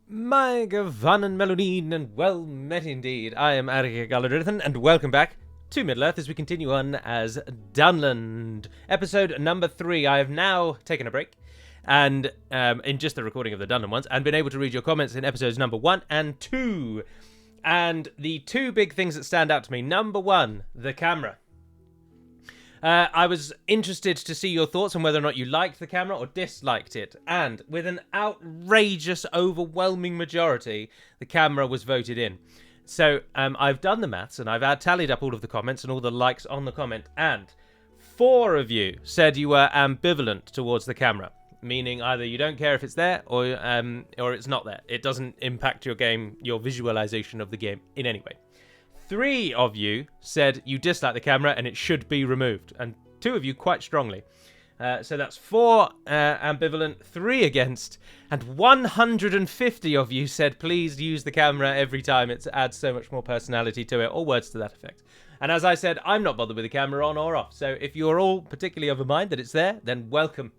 My Gavanen Melodine, and well met indeed. I am Adrian, and welcome back to Middle-earth as we continue on as Dunland. Episode number 3. I have now taken a break, and in just the recording of the Dunland ones, and been able to read your comments in episodes number 1 and 2. And the two big things that stand out to me. Number 1, the camera. I was interested to see your thoughts on whether or not you liked the camera or disliked it. And with an outrageous, overwhelming majority, the camera was voted in. So I've done the maths and I've tallied up all of the comments and all the likes on the comment. And 4 of you said you were ambivalent towards the camera. Meaning either you don't care if it's there or it's not there. It doesn't impact your game, your visualization of the game in any way. 3 of you said you dislike the camera and it should be removed, and 2 of you quite strongly. So that's 4 ambivalent, 3 against, and 150 of you said please use the camera every time. It adds so much more personality to it, or words to that effect. And as I said, I'm not bothered with the camera on or off. So if you're all particularly of a mind that it's there, then welcome.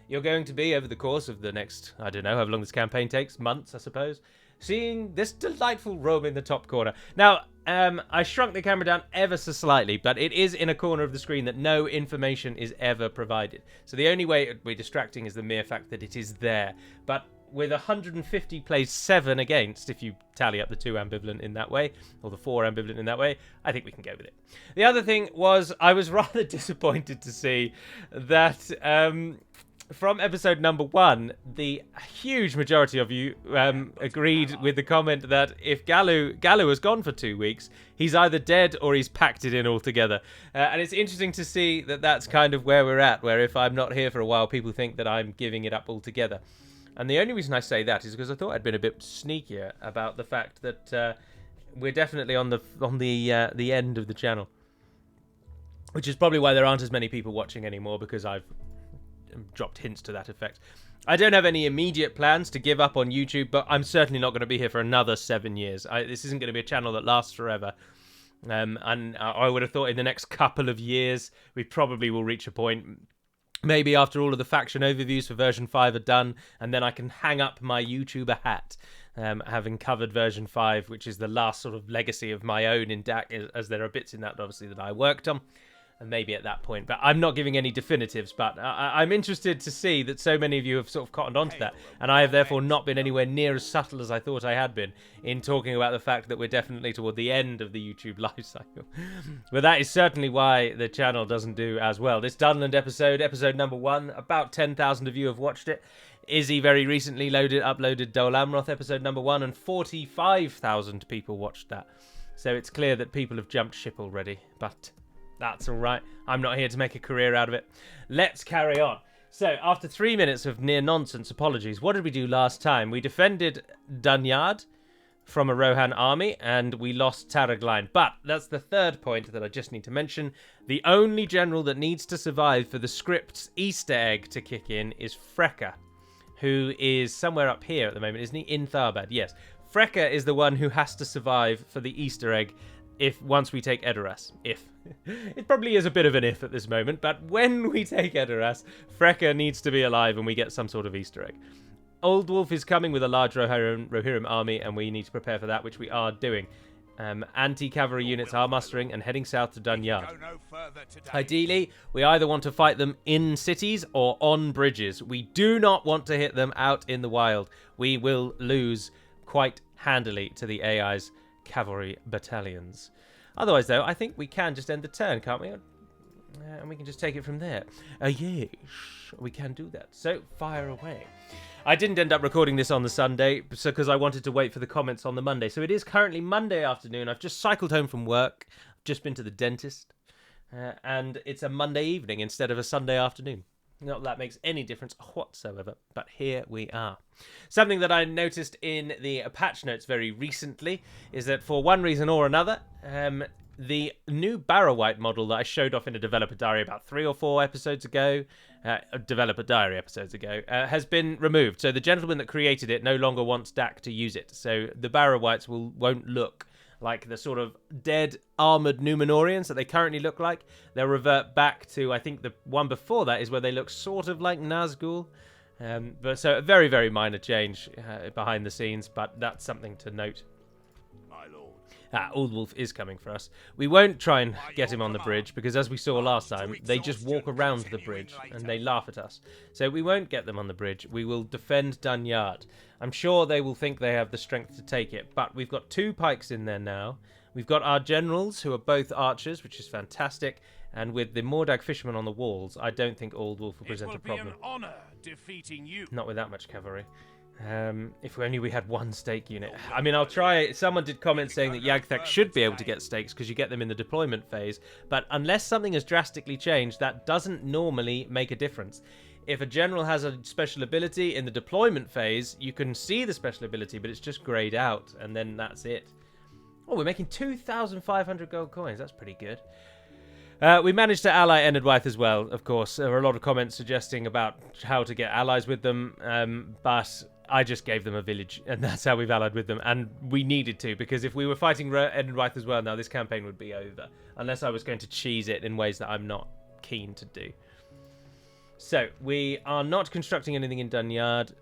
You're going to be, over the course of the next, I don't know, however long this campaign takes, months, I suppose, seeing this delightful room in the top corner. Now, I shrunk the camera down ever so slightly, but it is in a corner of the screen that no information is ever provided. So the only way it would be distracting is the mere fact that it is there. But with 150 plays 7 against, if you tally up the 2 ambivalent in that way, or the 4 ambivalent in that way, I think we can go with it. The other thing was, I was rather disappointed to see that from episode number 1, the huge majority of you agreed with the comment that if Galu has gone for 2 weeks, he's either dead or he's packed it in altogether. And it's interesting to see that that's kind of where we're at, where if I'm not here for a while, people think that I'm giving it up altogether. And the only reason I say that is because I thought I'd been a bit sneakier about the fact that we're definitely on the end of the channel, which is probably why there aren't as many people watching anymore, because I've dropped hints to that effect. I don't have any immediate plans to give up on YouTube, but I'm certainly not going to be here for another 7 years. This isn't going to be a channel that lasts forever. And I would have thought in the next couple of years, we probably will reach a point, maybe after all of the faction overviews for version 5 are done, and then I can hang up my YouTuber hat, having covered version 5, which is the last sort of legacy of my own in Dac, as there are bits in that, obviously, that I worked on. And maybe at that point, but I'm not giving any definitives, but I'm interested to see that so many of you have sort of cottoned onto that, and I have therefore not been anywhere near as subtle as I thought I had been in talking about the fact that we're definitely toward the end of the YouTube life cycle. But that is certainly why the channel doesn't do as well. This Dunland episode number 1, about 10,000 of you have watched it. Izzy very recently uploaded Dol Amroth episode number 1, and 45,000 people watched that. So it's clear that people have jumped ship already, but that's all right. I'm not here to make a career out of it. Let's carry on. So, after 3 minutes of near-nonsense apologies, what did we do last time? We defended Dunyard from a Rohan army, and we lost Taragline. But that's the third point that I just need to mention. The only general that needs to survive for the script's Easter egg to kick in is Freka, who is somewhere up here at the moment, isn't he? In Tharbad, yes. Freka is the one who has to survive for the Easter egg once we take Edoras. It probably is a bit of an if at this moment, but when we take Edoras, Freka needs to be alive and we get some sort of Easter egg. Old Wolf is coming with a large Rohirrim army, and we need to prepare for that, which we are doing. Anti-cavalry units are mustering and heading south to Dunyard. Ideally, we either want to fight them in cities or on bridges. We do not want to hit them out in the wild. We will lose quite handily to the AI's cavalry battalions. Otherwise, though, I think we can just end the turn, can't we? And we can just take it from there. Yes, we can do that. So, fire away. I didn't end up recording this on the Sunday because I wanted to wait for the comments on the Monday. So it is currently Monday afternoon. I've just cycled home from work. I've just been to the dentist. And it's a Monday evening instead of a Sunday afternoon. Not that that makes any difference whatsoever, but here we are. Something that I noticed in the patch notes very recently is that for one reason or another, the new Barrow-White model that I showed off in a developer diary about 3 or 4 episodes ago, has been removed. So the gentleman that created it no longer wants Dac to use it. So the Barrow-Whites won't look like the sort of dead armored Numenorians that they currently look like. They'll revert back to, I think the one before that is where they look sort of like Nazgul. But so a very, very minor change behind the scenes, but that's something to note. My lord. Aldwulf is coming for us. We won't try and get him on the bridge, because as we saw last time, they just walk around the bridge and they laugh at us. So we won't get them on the bridge. We will defend Dunyard. I'm sure they will think they have the strength to take it, but we've got 2 pikes in there now. We've got our generals, who are both archers, which is fantastic, and with the Mordag fishermen on the walls, I don't think Aldwulf will present a problem. It will be an honor defeating you. Not with that much cavalry. If only we had 1 stake unit. I mean, I'll try. Someone did comment saying that Yagthek should be able to get stakes because you get them in the deployment phase. But unless something has drastically changed, that doesn't normally make a difference. If a general has a special ability in the deployment phase, you can see the special ability, but it's just grayed out, and then that's it. Oh, we're making 2,500 gold coins. That's pretty good. We managed to ally Enedwythe as well, of course. There were a lot of comments suggesting about how to get allies with them, but I just gave them a village, and that's how we've allied with them. And we needed to, because if we were fighting Enedwythe as well, now this campaign would be over. Unless I was going to cheese it in ways that I'm not keen to do. So, we are not constructing anything in Dunyard.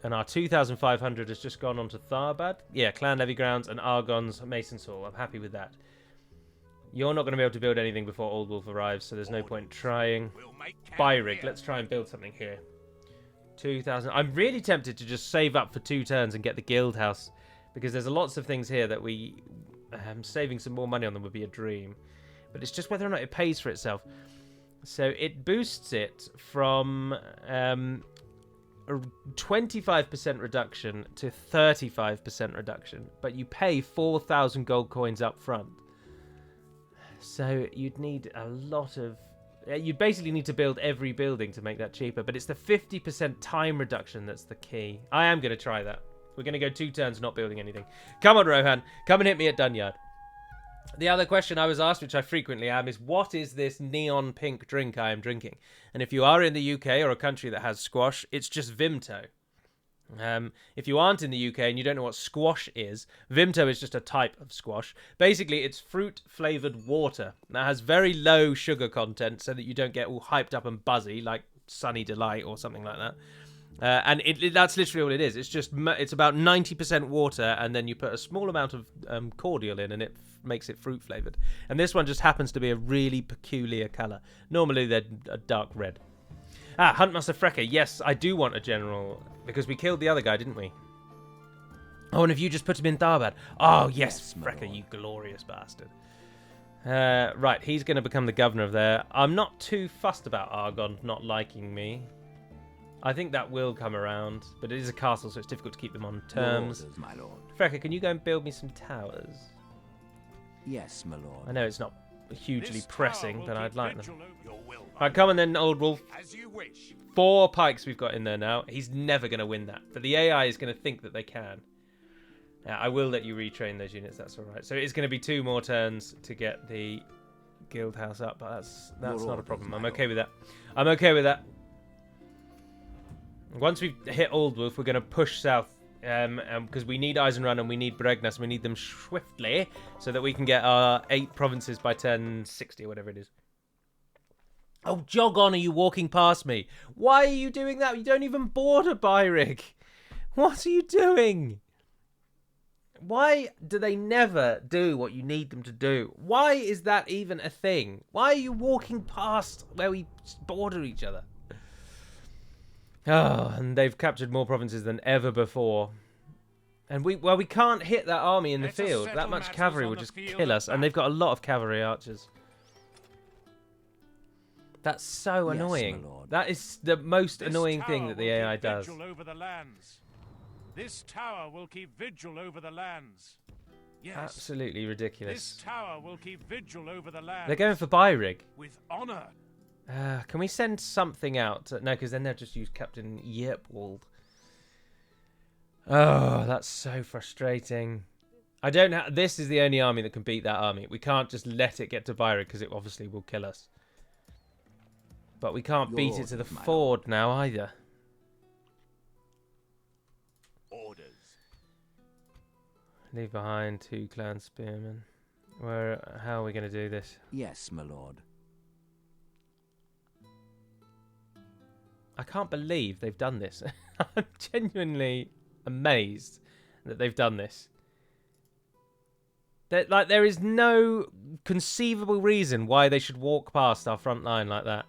And our 2,500 has just gone on to Tharbad. Yeah, Clan Levy Grounds and Argon's Mason's Hall. I'm happy with that. You're not going to be able to build anything before Aldwulf arrives, so there's no point trying. Byrig, let's try and build something here. 2,000. I'm really tempted to just save up for 2 turns and get the guild house, because there's lots of things here that we... saving some more money on them would be a dream. But it's just whether or not it pays for itself. So it boosts it from... a 25% reduction to 35% reduction, but you pay 4,000 gold coins up front. So you'd need a lot of... You basically need to build every building to make that cheaper, but it's the 50% time reduction that's the key. I am going to try that. We're going to go 2 turns not building anything. Come on, Rohan. Come and hit me at Dunyard. The other question I was asked, which I frequently am, is what is this neon pink drink I am drinking? And if you are in the UK or a country that has squash, it's just Vimto. If you aren't in the UK and you don't know what squash is, Vimto is just a type of squash. Basically, it's fruit-flavoured water that has very low sugar content so that you don't get all hyped up and buzzy like Sunny Delight or something like that. And that's literally all it is. It's about 90% water, and then you put a small amount of cordial in, and it makes it fruit flavored. And this one just happens to be a really peculiar color. Normally they're a dark red. Huntmaster Frecker. Yes, I do want a general, because we killed the other guy, didn't we? Oh, and if you just put him in Tharbad. Oh, yes, Frecker, you glorious bastard. Right, he's going to become the governor of there. I'm not too fussed about Argon not liking me. I think that will come around, but it is a castle, so it's difficult to keep them on terms. Orders, my lord. Frecker, can you go and build me some towers? Yes, my lord. I know it's not hugely pressing, but I'd like them. Will, Right, come on then, old wolf. as you wish. 4 pikes we've got in there now. He's never going to win that, but the AI is going to think that they can. I will let you retrain those units, that's alright. So it's going to be 2 more turns to get the guild house up, but that's not a problem. I'm okay with that. I'm okay with that. Once we've hit Aldwulf, we're going to push south, because we need Eisenrun and we need Bregnas. We need them swiftly so that we can get our 8 provinces by 1060 or whatever it is. Oh, jog on, are you walking past me? Why are you doing that? You don't even border Byrig. What are you doing? Why do they never do what you need them to do? Why is that even a thing? Why are you walking past where we border each other? Oh, and they've captured more provinces than ever before. And we can't hit that army in the field. That much cavalry would just kill us. And they've got a lot of cavalry archers. That's so annoying. That is the most annoying thing that the AI does. Over the lands. This tower will keep vigil over the lands. Yes. Absolutely ridiculous. This tower will keep vigil over the lands. They're going for Byrig. With honor. Can we send something out? No, because then they'll just use Captain Yepwald. Oh, that's so frustrating. I don't have... This is the only army that can beat that army. We can't just let it get to Byrig because it obviously will kill us. But we can't beat it to the ford now either. Orders. Leave behind 2 clan spearmen. How are we going to do this? Yes, my lord. I can't believe they've done this. I'm genuinely amazed that they've done this. Like, there is no conceivable reason why they should walk past our front line like that.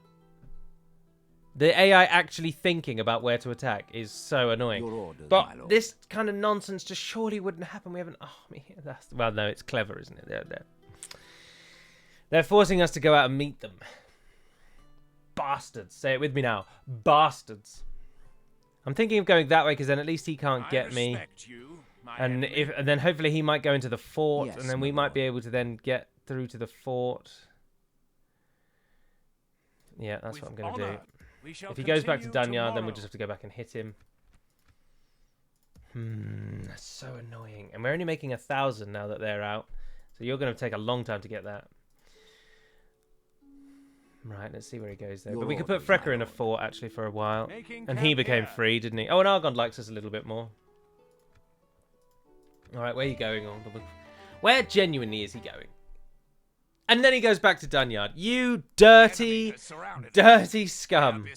The AI actually thinking about where to attack is so annoying. Your orders, But my lord. this kind of nonsense just surely wouldn't happen. We have an army here. Well, no, it's clever, isn't it? They're forcing us to go out and meet them. Bastards. Say it with me now. Bastards. I'm thinking of going that way because then at least he can't get me. And then hopefully he might go into the fort, Yes, and then we my might be able to then get through to the fort. Yeah, that's what I'm going to do. If he goes back to Dunyard, then we'll just have to go back and hit him. That's so annoying. And we're only making 1,000 now that they're out. So you're going to take a long time to get that. Right, let's see where he goes there. But we could put Frecker in a fort, actually, for a while. And he became free, didn't he? Oh, and Argon likes us a little bit more. Alright, where are you going on? Where genuinely is he going? And then he goes back to Dunyard. You dirty, dirty scum.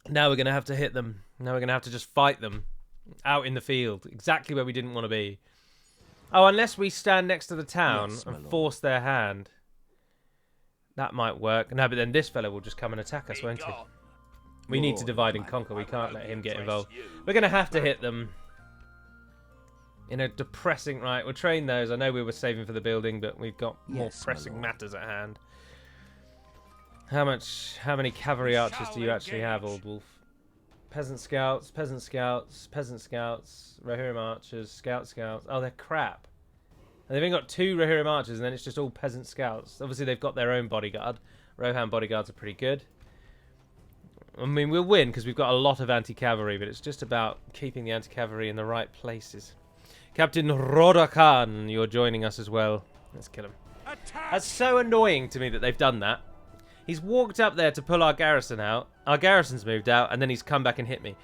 Now we're going to have to hit them. Now we're going to have to just fight them out in the field. Exactly where we didn't want to be. Oh, unless we stand next to the town and force their hand. That might work. No, but then this fellow will just come and attack us, won't he? We need to divide and conquer. We can't let him get involved. We're going to have to hit them. In a depressing... Right, we'll train those. I know we were saving for the building, but we've got more pressing matters at hand. How many cavalry archers do you actually have, Old Wolf? Peasant scouts, peasant scouts, peasant scouts, Rohirrim archers, scouts. Oh, they're crap. And they've only got 2 Rohirrim archers, and then it's just all peasant scouts. Obviously, they've got their own bodyguard. Rohan bodyguards are pretty good. I mean, we'll win because we've got a lot of anti-cavalry, but it's just about keeping the anti-cavalry in the right places. Captain Rodakan, you're joining us as well. Let's kill him. That's so annoying to me that they've done that. He's walked up there to pull our garrison out. Our garrison's moved out, and then he's come back and hit me.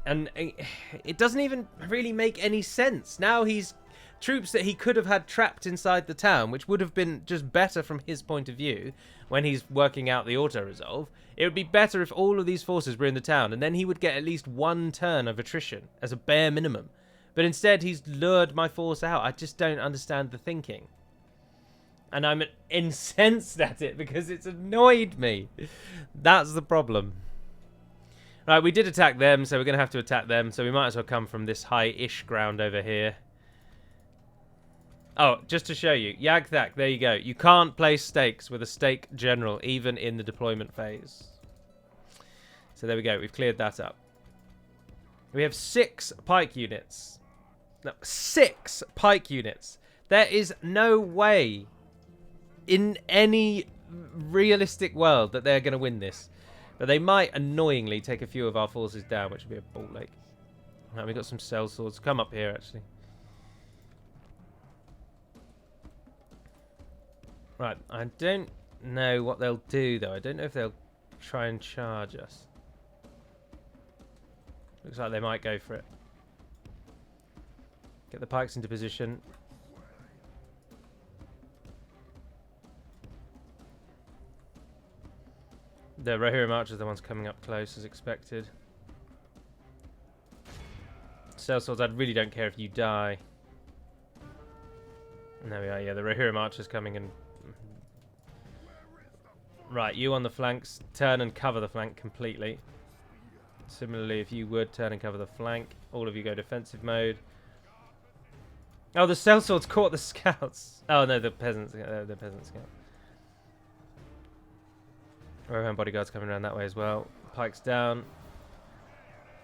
And it doesn't even really make any sense. Now he's troops that he could have had trapped inside the town, which would have been just better from his point of view when he's working out the auto-resolve. It would be better if all of these forces were in the town, and then he would get at least 1 turn of attrition as a bare minimum. But instead, he's lured my force out. I just don't understand the thinking. And I'm incensed at it because it's annoyed me. That's the problem. Right, we did attack them, so we're going to have to attack them. So we might as well come from this high-ish ground over here. Oh, just to show you. Yagthak, there you go. You can't place stakes with a stake general, even in the deployment phase. So there we go. We've cleared that up. We have 6 pike units. No, 6 pike units. There is no way in any realistic world that they're going to win this. But they might annoyingly take a few of our forces down, which would be a ball ache. Right, we've got some cell swords. Come up here, actually. Right, I don't know what they'll do, though. I don't know if they'll try and charge us. Looks like they might go for it. Get the pikes into position. The Rohirrim archers are the ones coming up close, as expected. Sellswords, I really don't care if you die. And there we are, yeah, the Rohirrim archers coming in. Right, you on the flanks, turn and cover the flank completely. Similarly, if you would, turn and cover the flank. All of you go defensive mode. Oh, the sellswords caught the scouts. Oh, no, the peasants. The peasant scout. Rohan bodyguards coming around that way as well. Pikes down.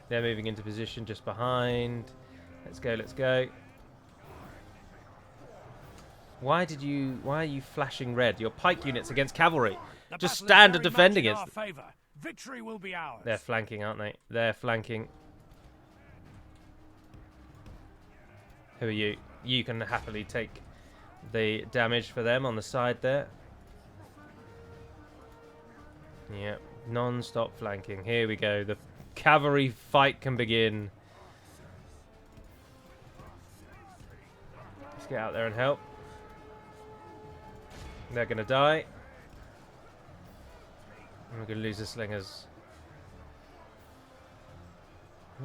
They're moving into position just behind. Let's go, let's go. Why are you flashing red? Your pike units against cavalry. Just stand and defend against them. Victory will be ours. They're flanking, aren't they? They're flanking. Who are you? You can happily take the damage for them on the side there. Yeah, non-stop flanking. Here we go. The cavalry fight can begin. Let's get out there and help. They're going to die. And we're going to lose the slingers.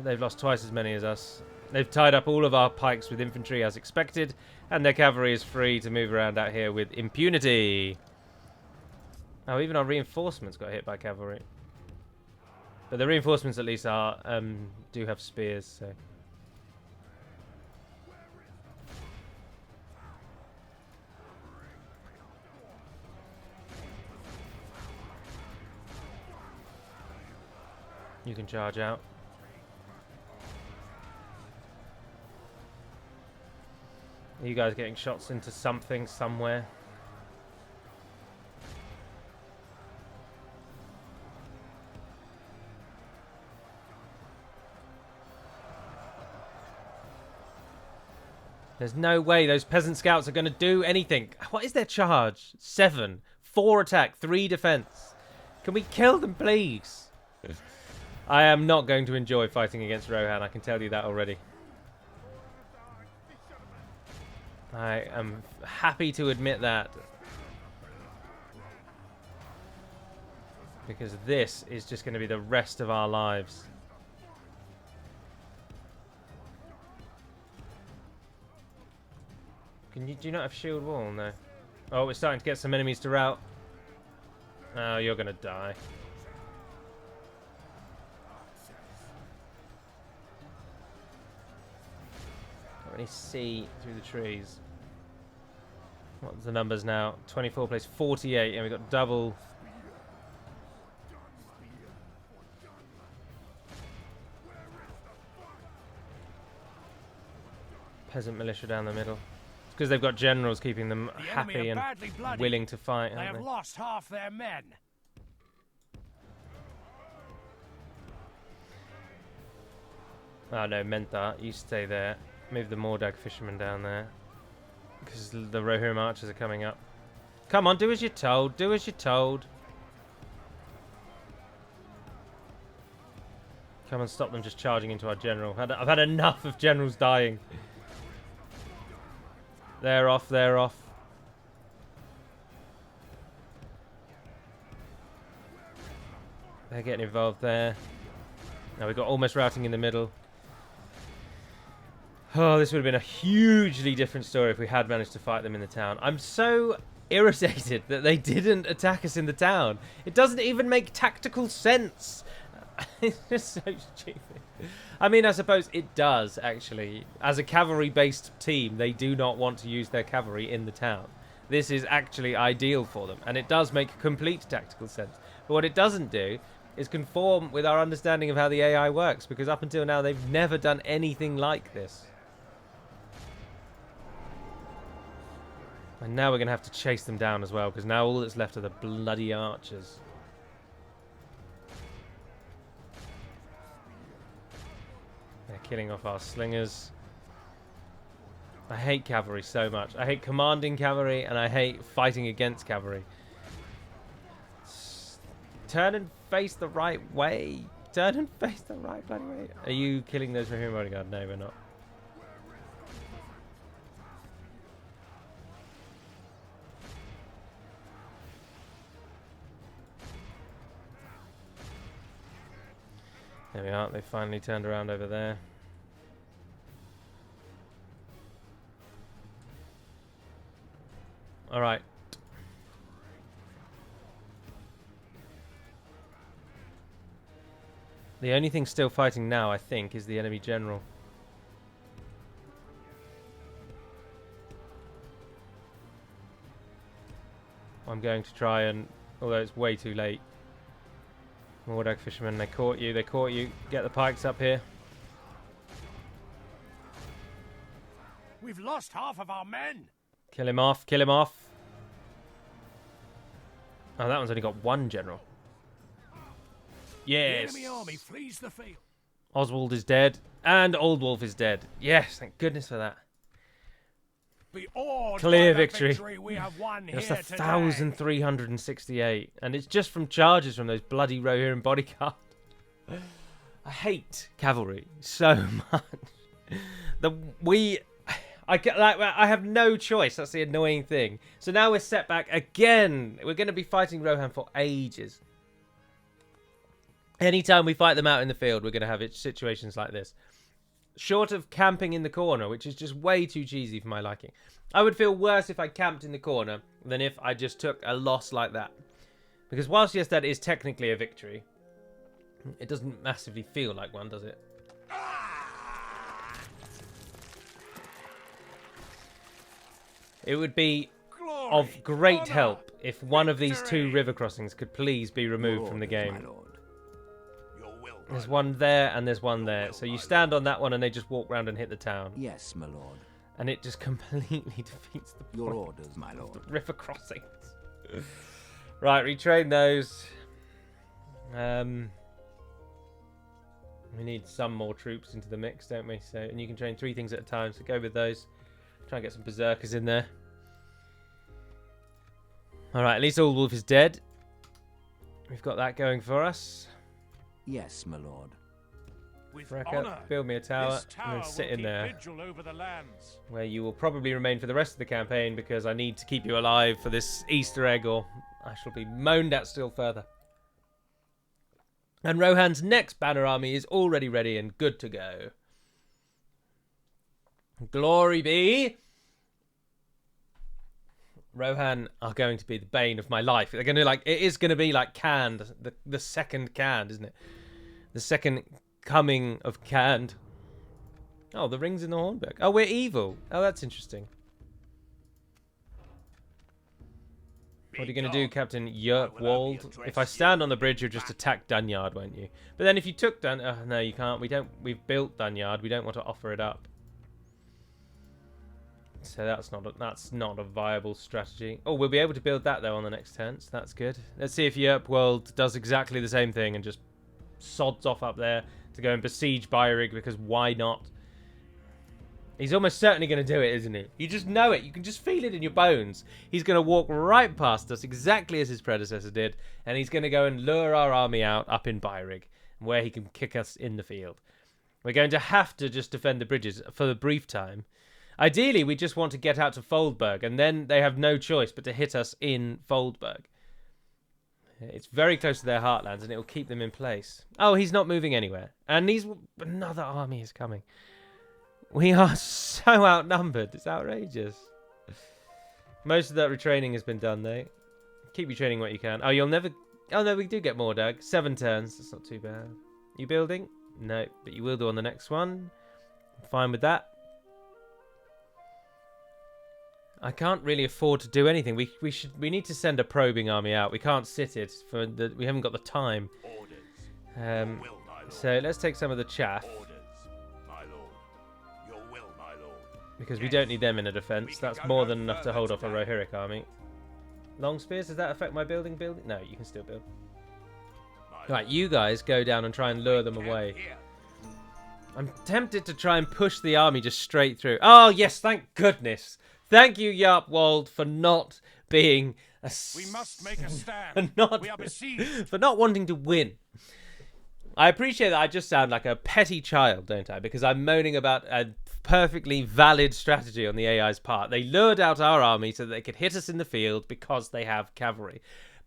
They've lost twice as many as us. They've tied up all of our pikes with infantry as expected, and their cavalry is free to move around out here with impunity. Oh, even our reinforcements got hit by cavalry. But the reinforcements at least are do have spears, so... You can charge out. Are you guys getting shots into something somewhere? There's no way those peasant scouts are going to do anything. What is their charge? 7. 4 attack, 3 defense. Can we kill them, please? I am not going to enjoy fighting against Rohan, I can tell you that already. I am happy to admit that. Because this is just going to be the rest of our lives. Do you not have shield wall? No. Oh, we're starting to get some enemies to rout. Oh, you're going to die. Can't really see through the trees. What's the numbers now? 24 plays 48, and we've got double. Peasant militia down the middle. It's because they've got generals keeping them happy and willing to fight. They have lost half their men. Oh no, meant that. You stay there. Move the Dac fishermen down there. Because the Rohan archers are coming up. Come on, do as you're told. Do as you're told. Come and stop them just charging into our general. I've had enough of generals dying. They're off, they're off. They're getting involved there. Now we've got almost routing in the middle. Oh, this would have been a hugely different story if we had managed to fight them in the town. I'm so irritated that they didn't attack us in the town. It doesn't even make tactical sense. It's just so stupid. I mean, I suppose it does, actually. As a cavalry-based team, they do not want to use their cavalry in the town. This is actually ideal for them, and it does make complete tactical sense. But what it doesn't do is conform with our understanding of how the AI works, because up until now, they've never done anything like this. And now we're going to have to chase them down as well, because now all that's left are the bloody archers. They're killing off our slingers. I hate cavalry so much. I hate commanding cavalry, and I hate fighting against cavalry. Turn and face the right way. Turn and face the right bloody way. Are you killing those Rohan bodyguard? No, we're not. There we are. They finally turned around over there. All right. The only thing still fighting now, I think, is the enemy general. I'm going to try and, although it's way too late. Dac fishermen, they caught you, Get the pikes up here. We've lost half of our men. Kill him off, kill him off. Oh, that one's only got 1 general. Yes. The enemy army flees the field. Oswald is dead, and Old Wolf is dead. Yes, thank goodness for that. Clear victory. We have won That's here 1,368, and it's just from charges from those bloody Rohan bodyguard. I hate cavalry so much. I have no choice. That's the annoying thing. So now we're set back again. We're going to be fighting Rohan for ages. Anytime we fight them out in the field, we're going to have situations like this. Short of camping in the corner, which is just way too cheesy for my liking. I would feel worse if I camped in the corner than if I just took a loss like that. Because whilst, yes, that is technically a victory, it doesn't massively feel like one, does it? It would be of great help if one of these two river crossings could please be removed from the game. There's one there and there's one there. So you stand on that one and they just walk round and hit the town. Yes, my lord. And it just completely defeats the point. Your orders, my lord. The river crossings. Right, retrain those. We need some more troops into the mix, don't we? So, and you can train 3 things at a time, so go with those. Try and get some berserkers in there. Alright, at least Old Wolf is dead. We've got that going for us. Yes, my lord. With Frack honor, up, build me a tower, and then sit in there. Vigil over the lands. Where you will probably remain for the rest of the campaign because I need to keep you alive for this Easter egg or I shall be moaned at still further. And Rohan's next banner army is already ready and good to go. Glory be! Rohan are going to be the bane of my life. They're going to it is going to be like Canned, the second Canned, isn't it? The second coming of Canned. Oh, the rings in the Hornberg. Oh, we're evil. Oh, that's interesting. What are you going to do, Captain Yerkwald? If I stand on the bridge, you'll just attack Dunyard, won't you? But then if you took no, you can't. We've built Dunyard. We don't want to offer it up. So that's not a viable strategy. Oh, we'll be able to build that though on the next turn. So that's good. Let's see if Yerkwald does exactly the same thing and just sods off up there to go and besiege Beirig, because why not? He's almost certainly going to do it, isn't he? You just know it. You can just feel it in your bones. He's going to walk right past us exactly as his predecessor did, and he's going to go and lure our army out up in Beirig, where he can kick us in the field. We're going to have to just defend the bridges for the brief time. Ideally, we just want to get out to Foldberg, and then they have no choice but to hit us in Foldberg. It's very close to their heartlands, and it will keep them in place. Oh, he's not moving anywhere. And another army is coming. We are so outnumbered. It's outrageous. Most of that retraining has been done, though. Keep retraining what you can. Oh, you'll never... Oh, no, we do get more, Doug. 7 turns. That's not too bad. You building? No, but you will do on the next one. Fine with that. I can't really afford to do anything. We need to send a probing army out. We can't sit it we haven't got the time. So let's take some of the chaff. Because we don't need them in a defense. That's more than enough to hold off a Rohirric army. Long spears, does that affect my building? No, you can still build. Right, you guys go down and try and lure them away. I'm tempted to try and push the army just straight through. Oh yes, thank goodness. Thank you, Yarpwald, for not being We must make a stand. We are besieged. For not wanting to win. I appreciate that I just sound like a petty child, don't I? Because I'm moaning about a perfectly valid strategy on the AI's part. They lured out our army so that they could hit us in the field because they have cavalry.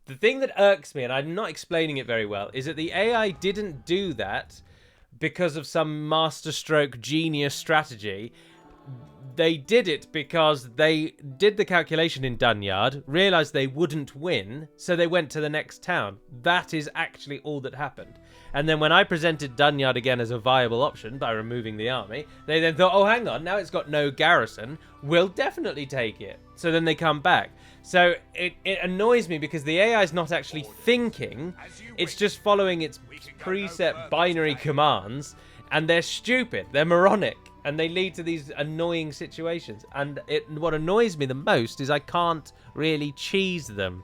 The thing that irks me, and I'm not explaining it very well, is that the AI didn't do that because of some masterstroke genius strategy. They did it because they did the calculation in Dunyard, realised they wouldn't win, so they went to the next town. That is actually all that happened. And then when I presented Dunyard again as a viable option by removing the army, they then thought, oh, hang on, now it's got no garrison, we'll definitely take it. So then they come back. So it annoys me because the AI is not actually thinking, it's just following its preset binary commands, and they're stupid, they're moronic. And they lead to these annoying situations. And what annoys me the most is I can't really cheese them.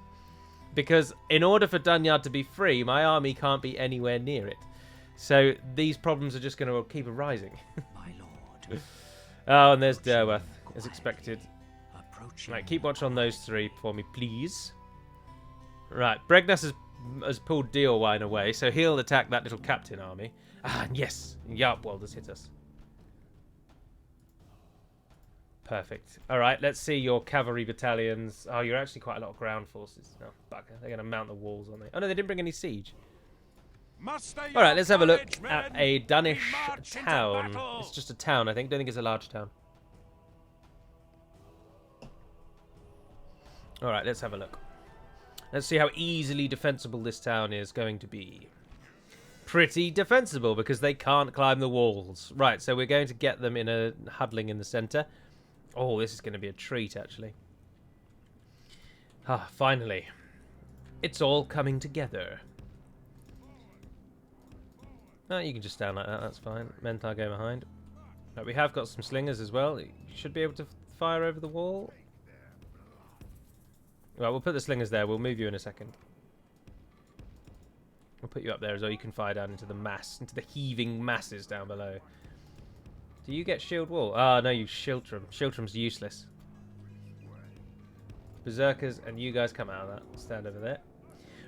Because in order for Dunyard to be free, my army can't be anywhere near it. So these problems are just going to keep arising. My lord. Oh, and there's Derwath, as expected. Right, keep watch on those 3 for me, please. Right, Bregnas has pulled Deorwine away, so he'll attack that little captain army. Ah, and yes, Yarpwald has hit us. Perfect. All right, let's see your cavalry battalions. Oh, you're actually quite a lot of ground forces. No, bugger. They're going to mount the walls, aren't they? Oh, no, they didn't bring any siege. Muster All right, your let's have a look courage, at men. a Danish We march into town. battle. It's just a town, I think. Don't think it's a large town. All right, let's have a look. Let's see how easily defensible this town is going to be. Pretty defensible because they can't climb the walls. Right, so we're going to get them in a huddling in the center. Oh, this is going to be a treat, actually. Ah, finally. It's all coming together. Oh, you can just stand like that, that's fine. Mentar go behind. Right, we have got some slingers as well. You should be able to fire over the wall. Right, we'll put the slingers there. We'll move you in a second. We'll put you up there as well. You can fire down into the mass, into the heaving masses down below. Do you get shield wall? Ah, no, you Shiltram. Shiltram's useless. Berserkers, and you guys come out of that. Stand over there.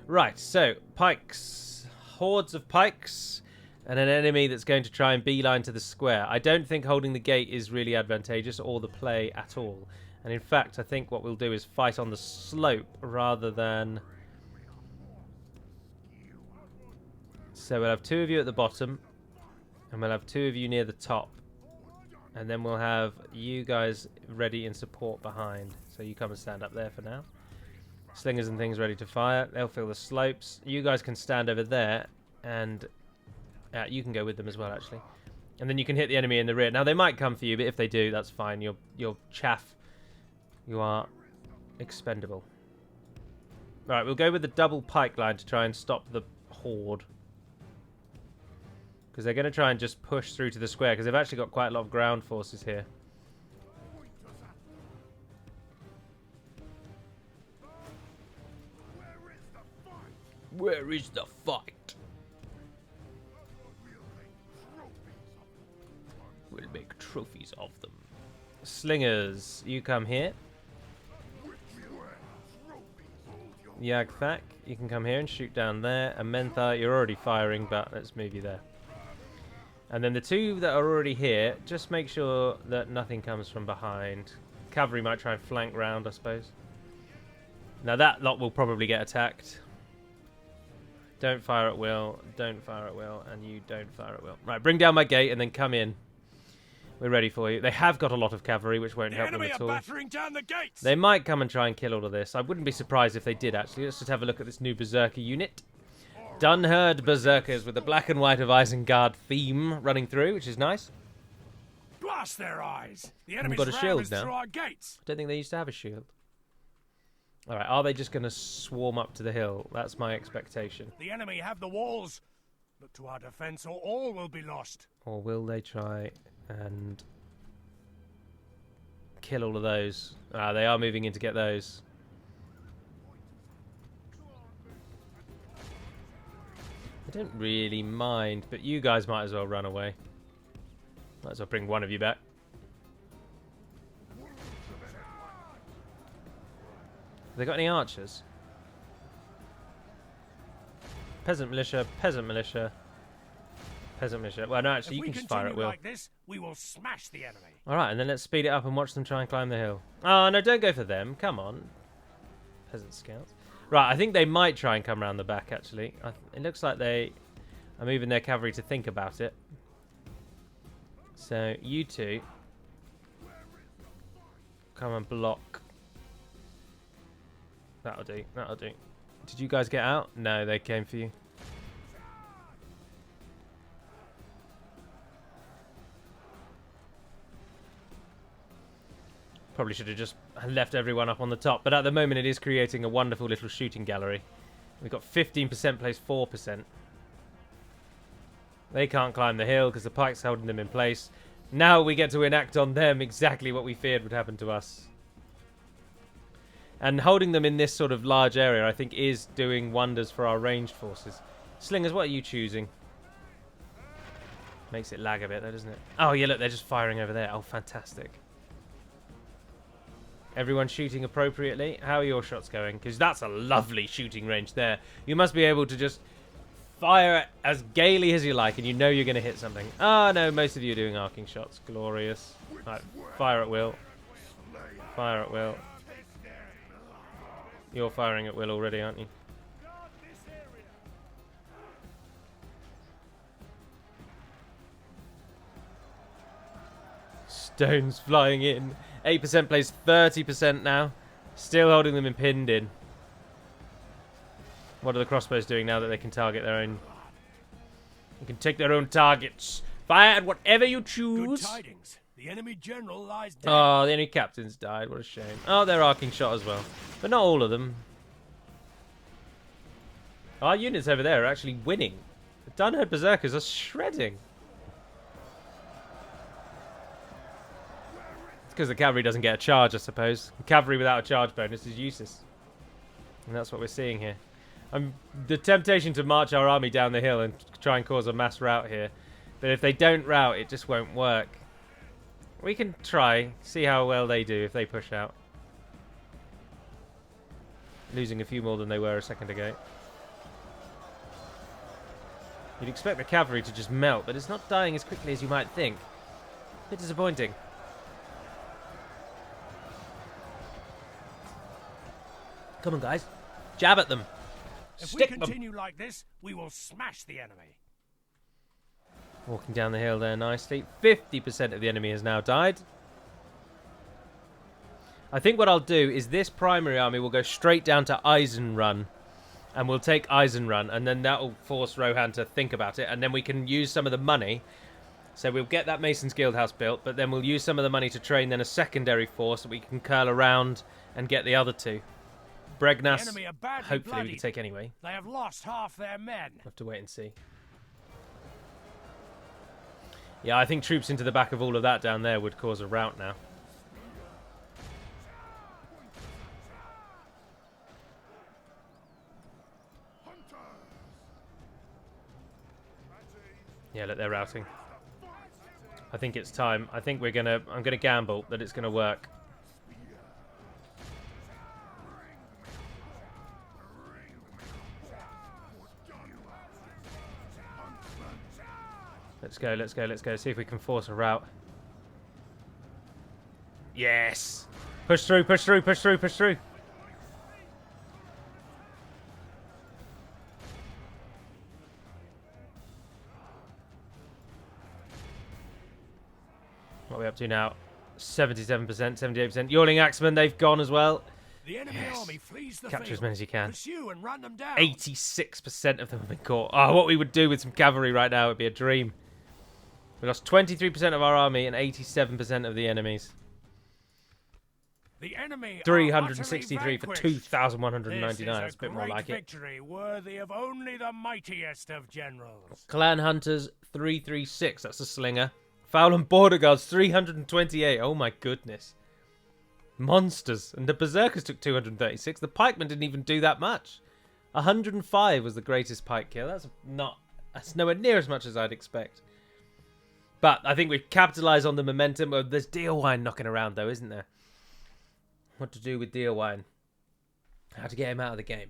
Right, so, pikes. Hordes of pikes. And an enemy that's going to try and beeline to the square. I don't think holding the gate is really advantageous or the play at all. And in fact, I think what we'll do is fight on the slope rather than... So we'll have 2 of you at the bottom. And we'll have 2 of you near the top. And then we'll have you guys ready in support behind. So you come and stand up there for now. Slingers and things ready to fire. They'll fill the slopes. You guys can stand over there. And you can go with them as well, actually. And then you can hit the enemy in the rear. Now, they might come for you, but if they do, that's fine. You're chaff. You are expendable. Right, we'll go with the double pike line to try and stop the horde. Because they're going to try and just push through to the square, because they've actually got quite a lot of ground forces here. Where is the fight? We'll make trophies of them. Slingers, you come here. Yagthak, you can come here and shoot down there. And Menthar, you're already firing, but let's move you there. And then the 2 that are already here, just make sure that nothing comes from behind. Cavalry might try and flank round, I suppose. Now that lot will probably get attacked. Don't fire at will, don't fire at will, and you don't fire at will. Right, bring down my gate and then come in. We're ready for you. They have got a lot of cavalry, which won't help them at all. Battering down the gates. They might come and try and kill all of this. I wouldn't be surprised if they did, actually. Let's just have a look at this new Berserker unit. Dunyard Berserkers with the black and white of Isengard theme running through, which is nice. Blast their eyes. The enemy's got a ram shield is now. through our gates. I don't think they used to have a shield. Alright, are they just going to swarm up to the hill? That's my expectation. The enemy have the walls. Look to our defense or all will be lost. Or will they try and kill all of those? Ah, they are moving in to get those. I don't really mind, but you guys might as well run away. Might as well bring one of you back. Have they got any archers? Peasant militia, peasant militia, peasant militia. Well, no, actually, you can just fire at will. Like this, we will smash the enemy. All right, and then let's speed it up and watch them try and climb the hill. Oh, no, don't go for them. Come on. Peasant scouts. Right, I think they might try and come around the back, actually. It looks like they are moving their cavalry to think about it. So, you 2 come and block. That'll do, that'll do. Did you guys get out? No, they came for you. Probably should have just left everyone up on the top, but at the moment it is creating a wonderful little shooting gallery. We've got 15% plays 4%. They can't climb the hill because the pike's holding them in place. Now we get to enact on them exactly what we feared would happen to us. And holding them in this sort of large area, I think, is doing wonders for our ranged forces. Slingers, what are you choosing? Makes it lag a bit, though, doesn't it? Oh, yeah, look, they're just firing over there. Oh, fantastic. Everyone shooting appropriately. How are your shots going? Because that's a lovely shooting range there. You must be able to just fire as gaily as you like, and you know you're going to hit something. Oh, no, most of you are doing arcing shots. Glorious. Right, fire at will. Fire at will. You're firing at will already, aren't you? Stones flying in. 8% plays 30% now. Still holding them pinned in. What are the crossbows doing now that they can target their own? They can take their own targets. Fire at whatever you choose. Good tidings. The enemy general lies dead. Oh, the enemy captain's died. What a shame. Oh, they're arcing shot as well. But not all of them. Our units over there are actually winning. The Dunland Berserkers are shredding. It's because the cavalry doesn't get a charge, I suppose. The cavalry without a charge bonus is useless. And that's what we're seeing here. The temptation to march our army down the hill and try and cause a mass rout here. But if they don't rout, it just won't work. We can try, see how well they do if they push out. Losing a few more than they were a second ago. You'd expect the cavalry to just melt, but it's not dying as quickly as you might think. A bit disappointing. Come on, guys. Jab at them. If Stick we them. continue like this, we will smash the enemy. Walking down the hill there nicely. 50% of the enemy has now died. I think what I'll do is this primary army will go straight down to Eisenrun. And we'll take Eisenrun. And then that will force Rohan to think about it. And then we can use some of the money. So we'll get that Mason's Guildhouse built. But then we'll use some of the money to train then a secondary force that we can curl around and get the other two. Bregnas, The enemy are badly hopefully we bloodied. can take anyway. They have lost half their men. We'll have to wait and see. Yeah, I think troops into the back of all of that down there would cause a rout now. Yeah, look, they're routing. I think it's time. I think I'm gonna gamble that it's gonna work. Let's go, let's go, let's go. See if we can force a rout. Yes! Push through, push through, push through, push through. What are we up to now? 77%, 78%. Yorling Axemen, they've gone as well. The enemy army flees the Capture field. as many as you can. Pursue and run them down. 86% of them have been caught. Oh, what we would do with some cavalry right now would be a dream. We lost 23% of our army and 87% of the enemies. The enemy 363 for are utterly vanquished. 2,199. That's a bit more This is like a it. victory worthy of only the mightiest of generals. Clan Hunters 336. That's a slinger. Foul and Border Guards 328. Oh my goodness. Monsters. And the Berserkers took 236. The Pikemen didn't even do that much. 105 was the greatest pike kill. That's nowhere near as much as I'd expect. But I think we've capitalised on the momentum. There's Deerwine knocking around though, isn't there? What to do with Deerwine? How to get him out of the game.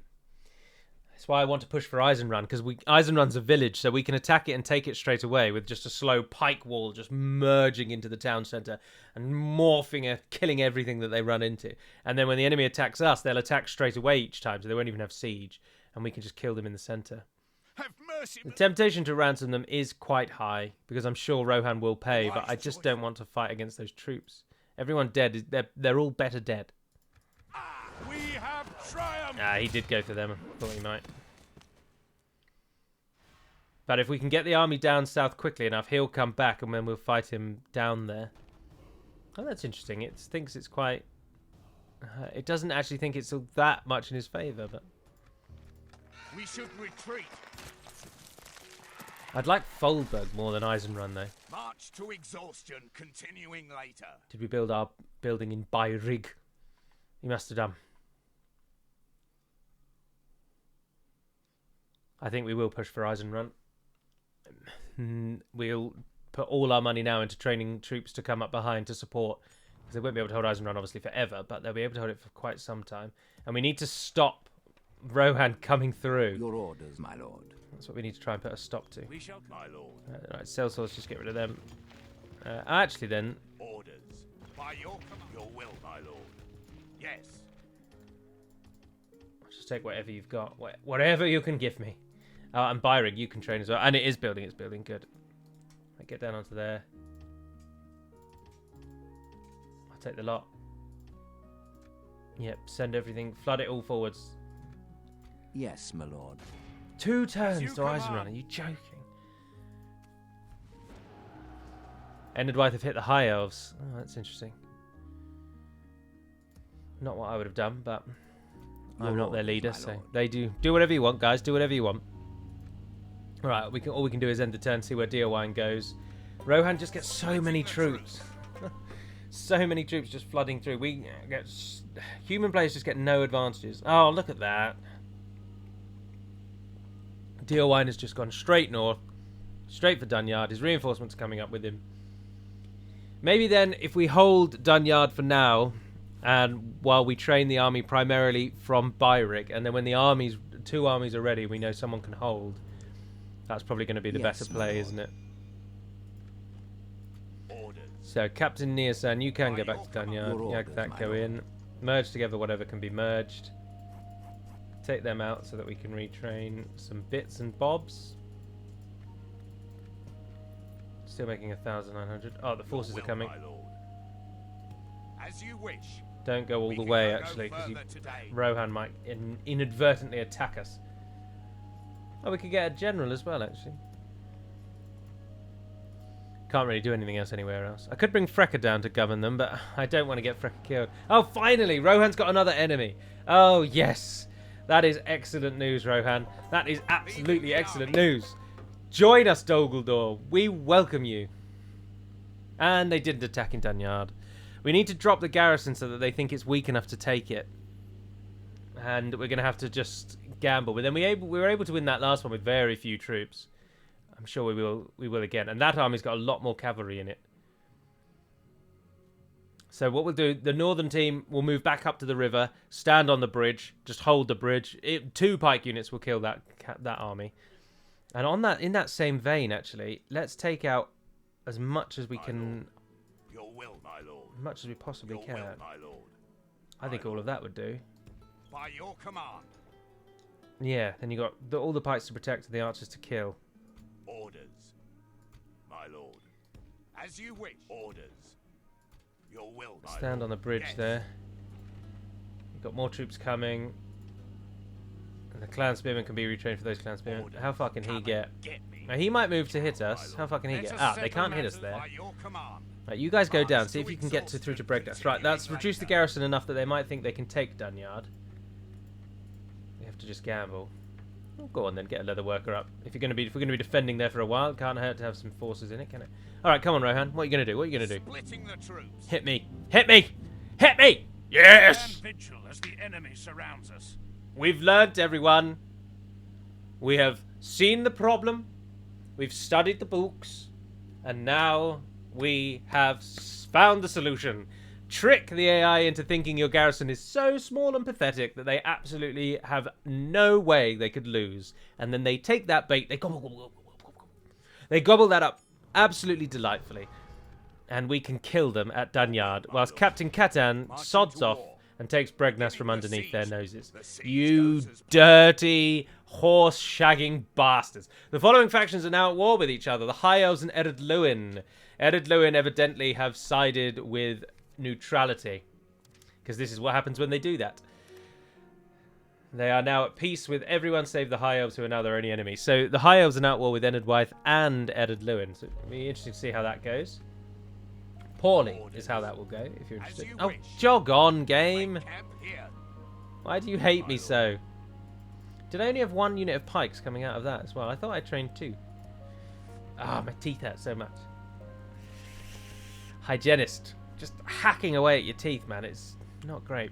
That's why I want to push for Eisenrun, because Eisenrun's a village, so we can attack it and take it straight away with just a slow pike wall just merging into the town centre and morphing, killing everything that they run into. And then when the enemy attacks us, they'll attack straight away each time, so they won't even have siege, and we can just kill them in the centre. Have mercy. The temptation to ransom them is quite high, because I'm sure Rohan will pay, but I just don't want to fight against those troops. Everyone dead, they're all better dead. We have triumphed. Ah, he did go for them. I thought he might. But if we can get the army down south quickly enough, he'll come back and then we'll fight him down there. Oh, that's interesting. It thinks it's quite... it doesn't actually think it's that much in his favour, but... We should retreat. I'd like Folberg more than Eisenrun, though. March to exhaustion, continuing later. Did we build our building in Beirig? He must have done. I think we will push for Eisenrun. We'll put all our money now into training troops to come up behind to support. Because they won't be able to hold Eisenrun, obviously, forever. But they'll be able to hold it for quite some time. And we need to stop Rohan coming through. Your orders, my lord. That's what we need to try and put a stop to. We shall, my lord. Right, sellswords, just get rid of them. Actually, then... Orders. By your will, my lord. Yes. Just take whatever you've got. Whatever you can give me. And Beirig, you can train as well. And it is building. It's building. Good. Right, get down onto there. take the lot. Yep, send everything. Flood it all forwards. Yes, my lord. 2 turns you to command. Eisenrun. Are you joking? Endedwythe have hit the High Elves. Oh, that's interesting. Not what I would have done, but I'm Your not their orders, leader, my so lord. they do whatever you want, guys. Do whatever you want. All right, all we can do is end the turn, see where Diawine goes. Rohan just gets so many troops. So many troops just flooding through. We get human players just get no advantages. Oh, look at that. Diawine has just gone straight north, straight for Dunyard. His reinforcements coming up with him. Maybe then, if we hold Dunyard for now, and while we train the army primarily from Byrick, and then when the 2 armies are ready, we know someone can hold. That's probably going to be the Yes, better my play, lord. isn't it? Orders. So, Captain Nearsan, you can go back to Dunyard. Your Yeah, orders, that my go lord. in. Merge together whatever can be merged. Take them out so that we can retrain some bits and bobs. Still making 1,900. Oh, the forces are coming. My lord. As you wish. Don't go all We the can way, go no actually, because further today. Rohan might inadvertently attack us. Oh, we could get a general as well, actually. Can't really do anything else anywhere else. I could bring Frecker down to govern them, but I don't want to get Frecker killed. Oh, finally! Rohan's got another enemy. Oh, yes. That is excellent news, Rohan. That is absolutely excellent news. Join us, Dogaldor. We welcome you. And they didn't attack in Dunyard. We need to drop the garrison so that they think it's weak enough to take it. And we're going to have to just gamble. But then we were able to win that last one with very few troops. I'm sure we will again. And that army's got a lot more cavalry in it. So what we'll do, the northern team will move back up to the river, stand on the bridge, just hold the bridge. 2 pike units will kill that army. And in that same vein, actually, let's take out as much as we can, Your will, my lord. as much as we possibly Your can. will, my lord. I think all of that would do. By your command. Yeah, then you got all the pikes to protect and the archers to kill. Orders. My lord. As you wish. Orders. Your will, my Stand on lord. the bridge Yes. there. We've got more troops coming. And the clan spearmen can be retrained for those clan spearmen. Orders. How far can he Come get? and get me. Now, he might move to hit us. My How lord. far can he Let get? us Ah, they settle can't hit us matters there. by your command. Right, you guys go March down. See to if you can get through to exhaustion, Bregdas. Right, that's continuing reduced the later. garrison enough that they might think they can take Dunyard. We have to just gamble. Oh, go on then, get a leather worker up. If we're going to be defending there for a while, it can't hurt to have some forces in it, can it? All right, come on, Rohan. What are you going to do? What are you going to do? Splitting the troops. Hit me! Hit me! Hit me! Yes! Stand vigil as the enemy surrounds us. We've learnt, everyone. We have seen the problem. We've studied the books. And now we have found the solution. Trick the AI into thinking your garrison is so small and pathetic that they absolutely have no way they could lose. And then they take that bait, they gobble that up absolutely delightfully. And we can kill them at Dunyard, whilst Captain Catan sods off and takes Bregnas from underneath their noses. You dirty, horse-shagging bastards. The following factions are now at war with each other. The High Elves and Ered Luin. Ered Luin evidently have sided with neutrality, because this is what happens when they do that. They are now at peace with everyone save the High Elves, who are now their only enemies. So the High Elves are now at war with Endedwythe and Ered Luin. So it'll be interesting to see how that goes. Poorly is how that will go, if you're interested. Oh, jog on, game! Why do you hate me so? Did I only have 1 unit of pikes coming out of that as well? I thought I trained 2. Ah, my teeth hurt so much. Hygienist. Just hacking away at your teeth, man. It's not great.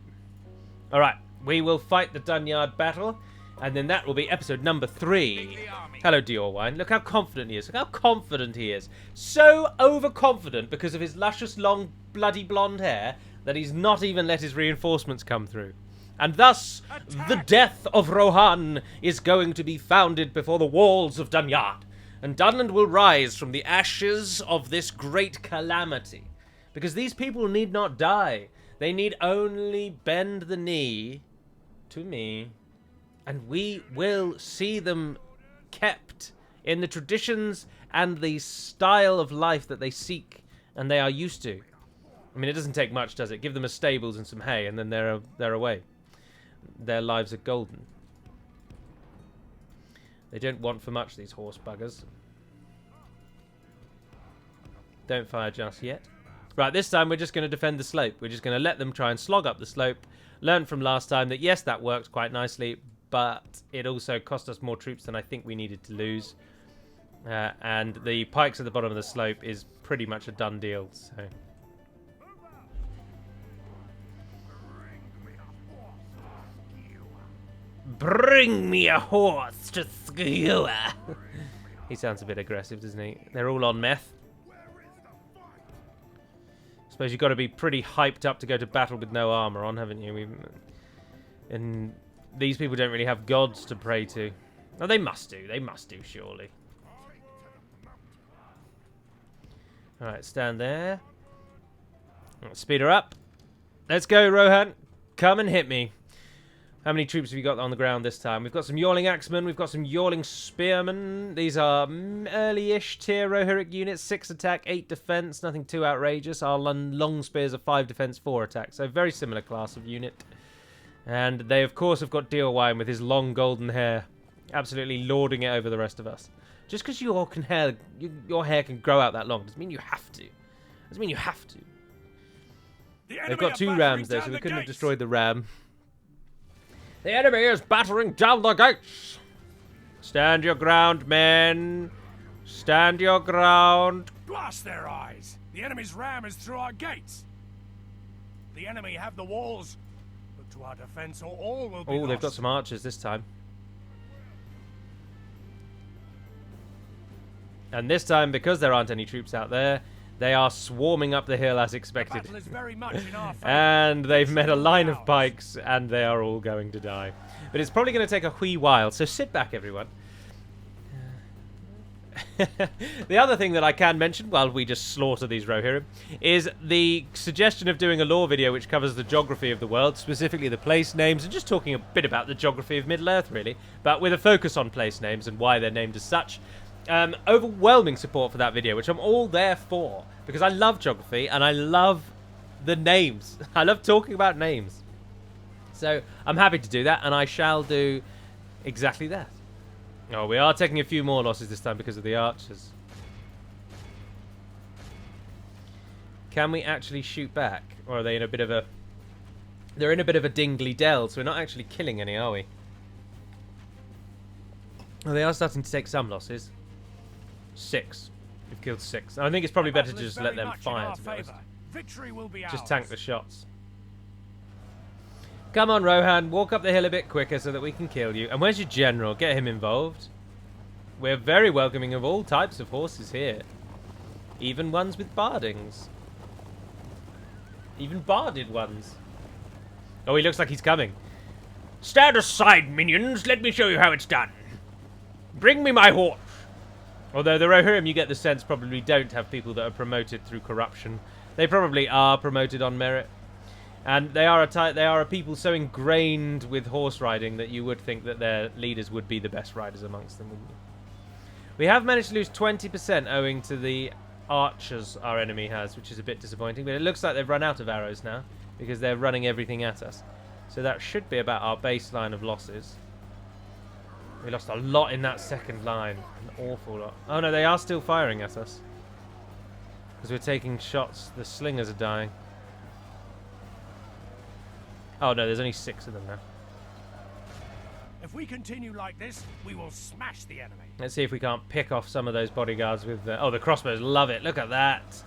Alright, we will fight the Dunyard battle, and then that will be episode number 3. Hello, Diorwine. Look how confident he is. Look how confident he is. So overconfident because of his luscious, long, bloody blonde hair that he's not even let his reinforcements come through. And thus, the death of Rohan is going to be founded before the walls of Dunyard. And Dunland will rise from the ashes of this great calamity. Because these people need not die. They need only bend the knee to me. And we will see them kept in the traditions and the style of life that they seek and they are used to. I mean, it doesn't take much, does it? Give them a stables and some hay, and then they're away. Their lives are golden. They don't want for much, these horse buggers. Don't fire just yet. Right, this time we're just going to defend the slope. We're just going to let them try and slog up the slope. Learn from last time that, yes, that worked quite nicely, but it also cost us more troops than I think we needed to lose. And the pikes at the bottom of the slope is pretty much a done deal, so... Bring me a horse to skewer. He sounds a bit aggressive, doesn't he? They're all on meth. Suppose you've got to be pretty hyped up to go to battle with no armor on, haven't you? And these people don't really have gods to pray to. Oh, they must do. They must do, surely. Alright, stand there. Speed her up. Let's go, Rohan. Come and hit me. How many troops have you got on the ground this time? We've got some Yawling Axemen. We've got some Yawling Spearmen. These are early-ish tier Rohirric units. 6 attack, 8 defense. Nothing too outrageous. Our long spears are 5 defense, 4 attack. So very similar class of unit. And they, of course, have got Deorwine with his long golden hair. Absolutely lording it over the rest of us. Just because your hair can grow out that long doesn't mean you have to. Doesn't mean you have to. They've got 2 rams, though, so we couldn't have destroyed the ram. The enemy is battering down the gates. Stand your ground, men. Stand your ground. Blast their eyes! The enemy's ram is through our gates. The enemy have the walls. Look to our defense, or all will be Oh, lost. they've got some archers this time. And this time, because there aren't any troops out there, they are swarming up the hill as expected. The battle is very much in our favor. And they've met a line of pikes, and they are all going to die. But it's probably going to take a wee while, so sit back, everyone. The other thing that I can mention, while we just slaughter these Rohirrim, is the suggestion of doing a lore video which covers the geography of the world, specifically the place names, and just talking a bit about the geography of Middle-earth, really, but with a focus on place names and why they're named as such. Overwhelming support for that video, which I'm all there for, because I love geography and I love the names. I love talking about names. So I'm happy to do that, and I shall do exactly that. Oh, we are taking a few more losses this time because of the archers. Can we actually shoot back? Or are they in a bit of a... They're in a bit of a dingly dell, so we're not actually killing any, are we? Well, they are starting to take some losses. 6. We've killed 6. I think it's probably better to just let them fire, to be honest. Victory will be Just ours. tank the shots. Come on, Rohan. Walk up the hill a bit quicker so that we can kill you. And where's your general? Get him involved. We're very welcoming of all types of horses here. Even ones with bardings. Even barded ones. Oh, he looks like he's coming. Stand aside, minions. Let me show you how it's done. Bring me my horse. Although the Rohirrim, you get the sense, probably don't have people that are promoted through corruption. They probably are promoted on merit. And they are a people so ingrained with horse riding that you would think that their leaders would be the best riders amongst them, wouldn't you? We have managed to lose 20% owing to the archers our enemy has, which is a bit disappointing. But it looks like they've run out of arrows now, because they're running everything at us. So that should be about our baseline of losses. We lost a lot in that second line. An awful lot. Oh no, they are still firing at us. Because we're taking shots. The slingers are dying. Oh no, there's only 6 of them now. If we continue like this, we will smash the enemy. Let's see if we can't pick off some of those bodyguards with the... Oh, the crossbows love it. Look at that.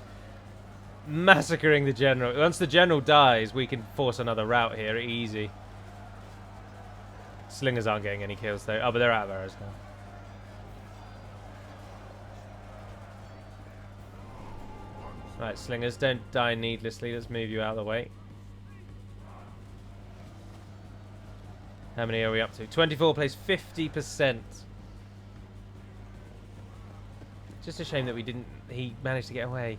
Massacring the general. Once the general dies, we can force another rout here. Easy. Slingers aren't getting any kills though. Oh, but they're out of arrows now. Right, slingers, don't die needlessly. Let's move you out of the way. How many are we up to? 24 plays 50%. Just a shame that he managed to get away.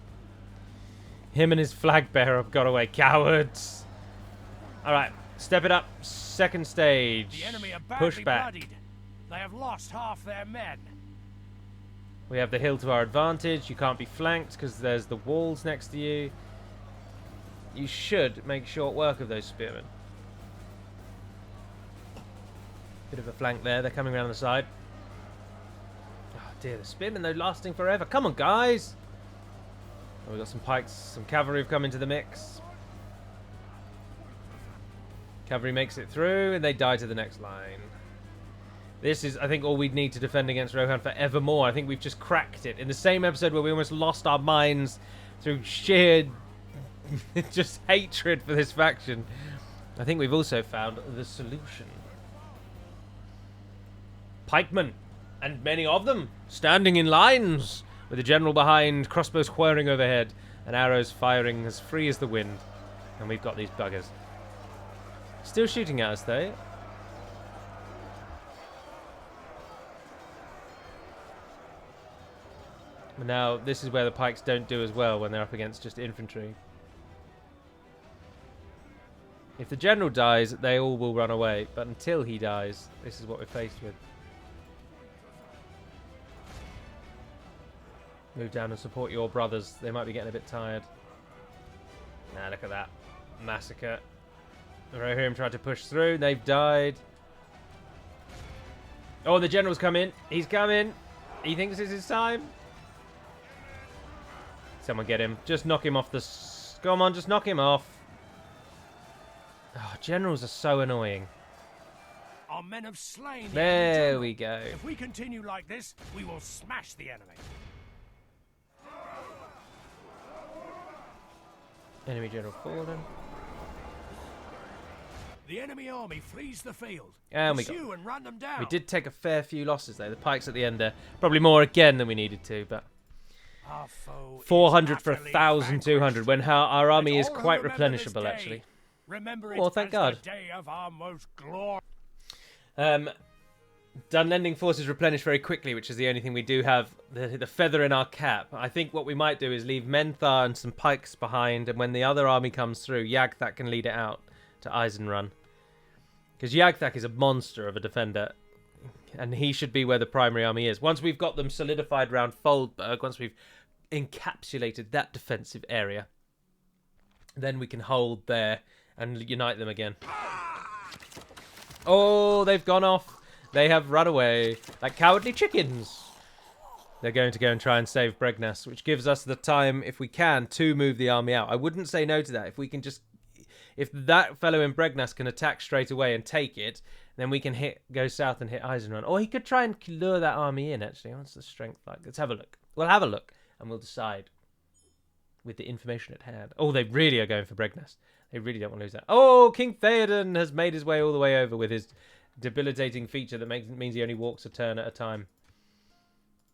Him and his flag bearer have got away. Cowards. Alright, step it up. Second stage. The enemy are Push badly back. bloodied. They have lost half their men. We have the hill to our advantage. You can't be flanked because there's the walls next to you. you should make short work of those spearmen. Bit of a flank there. They're coming around the side. Oh dear, the spearmen though lasting forever. Come on, guys. Oh, we've got some pikes, some cavalry have come into the mix. Cavalry makes it through, and they die to the next line. This is, I think, all we'd need to defend against Rohan forevermore. I think we've just cracked it. In the same episode where we almost lost our minds through sheer just hatred for this faction, I think we've also found the solution. Pikemen, and many of them, standing in lines, with the general behind, crossbows whirring overhead, and arrows firing as free as the wind. And we've got these buggers. Still shooting at us, though. But now, this is where the pikes don't do as well when they're up against just infantry. If the general dies, they all will run away. But until he dies, this is what we're faced with. Move down and support your brothers. They might be getting a bit tired. Nah, look at that. Massacre. Rohan tried to push through. They've died. Oh, the general's come in. He's coming. He thinks it's his time. Someone get him. Just knock him off the... Come on, just knock him off. Oh, generals are so annoying. Our men have slain the There enemy we go. If we continue like this, we will smash the enemy. Enemy general fallen. The enemy army flees the field. And we Pursue and run them down. We did take a fair few losses though. The pikes at the end there. Probably more again than we needed to, but... Our foe 400 is for utterly 1,200 when our army Let is all who quite remember this replenishable day actually. Remember it Well, thank as God. the day of our most glory. Dunlanding forces replenish very quickly, which is the only thing we do have the feather in our cap. I think what we might do is leave Menthar and some pikes behind, and when the other army comes through, Yagthak can lead it out to Eisenrun. Because Yagthak is a monster of a defender, and he should be where the primary army is. Once we've got them solidified around Foldberg, once we've encapsulated that defensive area, then we can hold there and unite them again. Oh, they've gone off. They have run away like cowardly chickens. They're going to go and try and save Bregnas, which gives us the time, if we can, to move the army out. I wouldn't say no to that. If we can just... If that fellow in Bregnas can attack straight away and take it, then we can go south and hit Eisenrun. Or he could try and lure that army in, actually. What's the strength like? Let's have a look. We'll have a look, and we'll decide with the information at hand. Oh, they really are going for Bregnas. They really don't want to lose that. Oh, King Theoden has made his way all the way over with his debilitating feature that means he only walks a turn at a time.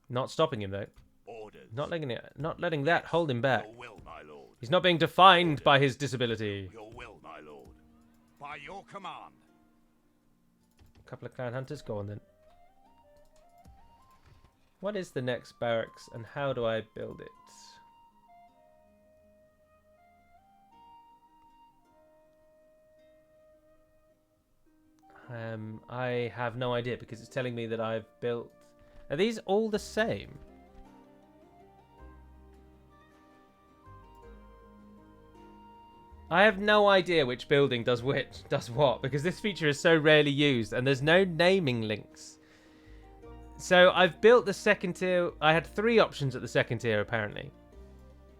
Not stopping him, though. Orders. Not letting that hold him back. Your will, my lord. He's not being defined by his disability. Your will, my lord. By your command. A couple of clan hunters, go on then. What is the next barracks and how do I build it? I have no idea because it's telling me that I've built... Are these all the same? I have no idea which building does what, because this feature is so rarely used and there's no naming links. So I've built the second tier. I had 3 options at the second tier apparently.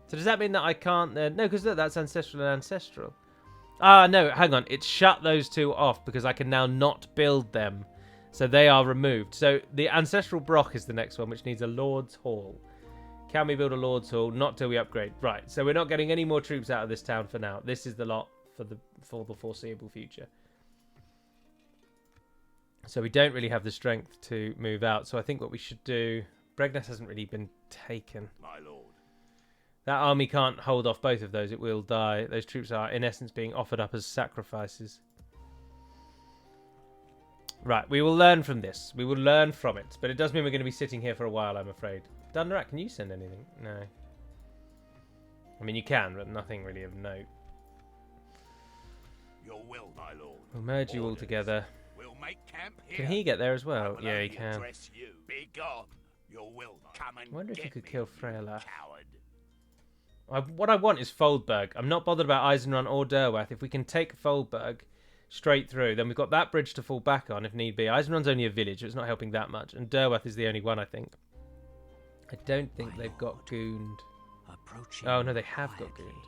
So does that mean that I can't then? No, because look, that's ancestral and ancestral. Ah, no, hang on. It's shut those 2 off because I can now not build them. So they are removed. So the Ancestral Brock is the next one, which needs a Lord's Hall. Can we build a Lord's Hall? Not till we upgrade. Right, so we're not getting any more troops out of this town for now. This is the lot for the foreseeable future. So we don't really have the strength to move out. So I think what we should do... Bregnas hasn't really been taken. My lord. That army can't hold off both of those. It will die. Those troops are, in essence, being offered up as sacrifices. Right, we will learn from this. We will learn from it. But it does mean we're going to be sitting here for a while, I'm afraid. Dunland, can you send anything? No. I mean, you can, but nothing really of note. Your will, my lord. We'll merge you all together. We'll make camp here. Can he get there as well? Yeah, he can. You. Be gone. Your will, come and I wonder if you get could me, kill you Freyla. Coward. What I want is Foldberg. I'm not bothered about Eisenrun or Derwath. If we can take Foldberg straight through, then we've got that bridge to fall back on if need be. Eisenrun's only a village, so it's not helping that much. And Derwath is the only one, I think. I don't think they've got Goond. Oh, no, they have got Goond.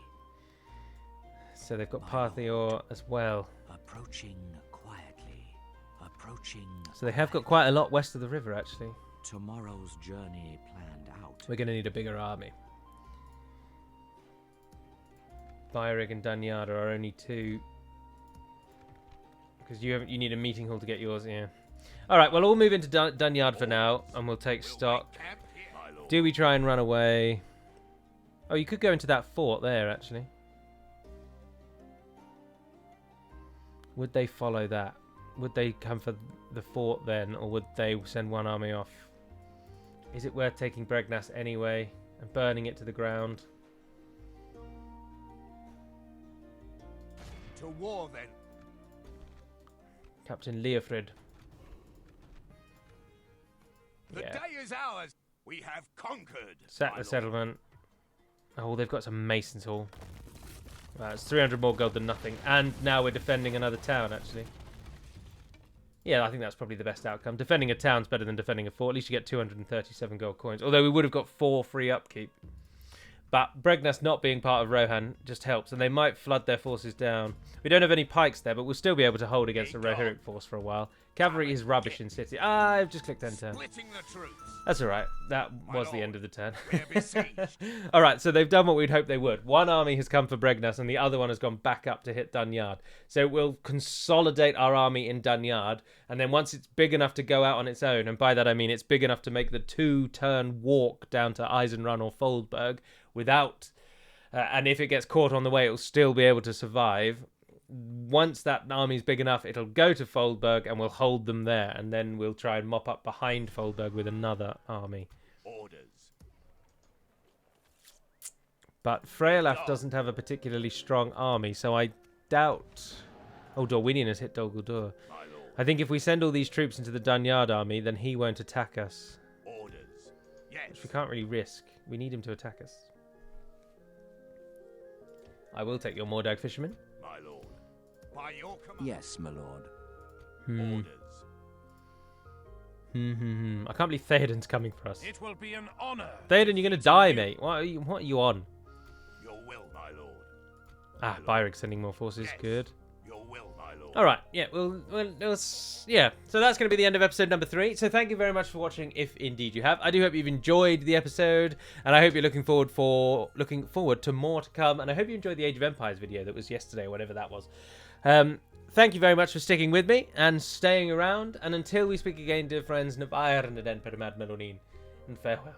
So they've got Parthior as well. Approaching quietly. Approaching. So they have got quite a lot west of the river, actually. Tomorrow's journey planned out. We're going to need a bigger army. Byrig and Dunyard are our only two. Because you need a meeting hall to get yours, yeah. Alright, well, we'll move into Dunyard for now, and we'll take stock. Do we try and run away? Oh, you could go into that fort there, actually. Would they follow that? Would they come for the fort then, or would they send one army off? Is it worth taking Bregnas anyway and burning it to the ground? To war, then. Captain Leofrid. The day is ours. We have conquered. Sack the settlement. Oh, they've got some Mason's Hall. Wow, it's 300 more gold than nothing. And now we're defending another town, actually. Yeah, I think that's probably the best outcome. Defending a town's better than defending a fort. At least you get 237 gold coins. Although we would have got 4 free upkeep. But Bregnas not being part of Rohan just helps. And they might flood their forces down. We don't have any pikes there, but we'll still be able to hold against the Rohirric force for a while. Cavalry is rubbish in city. Ah, I've just clicked enter. That's alright. That was the end of the turn. Alright, so they've done what we'd hoped they would. One army has come for Bregnas and the other one has gone back up to hit Dunyard. So we'll consolidate our army in Dunyard, and then once it's big enough to go out on its own, and by that I mean it's big enough to make the 2-turn walk down to Eisenrun or Foldberg without... and if it gets caught on the way, it'll still be able to survive. Once that army's big enough, it'll go to Foldberg and we'll hold them there, and then we'll try and mop up behind Foldberg with another army. Orders. But Freyalaf doesn't have a particularly strong army, so I doubt... Oh, Dorwinion has hit Dol Guldur. I think if we send all these troops into the Dunyard army, then he won't attack us. Orders. Yes. Which we can't really risk. We need him to attack us. I will take your Mordag fisherman. My lord. By your command. Yes, my lord. Orders. I can't believe Theoden's coming for us. It will be an honor. Theoden, you're going to die, mate. What are you on? Your will, my lord. Ah, Byrig's sending more forces. Yes. Good. Your will, my lord. All right. Yeah. Yeah. So that's going to be the end of episode number 3. So thank you very much for watching, if indeed you have. I do hope you've enjoyed the episode, and I hope you're looking forward to more to come. And I hope you enjoyed the Age of Empires video that was yesterday, or whatever that was. Thank you very much for sticking with me and staying around. And until we speak again, dear friends, Navair and den Permad Melonin, and farewell.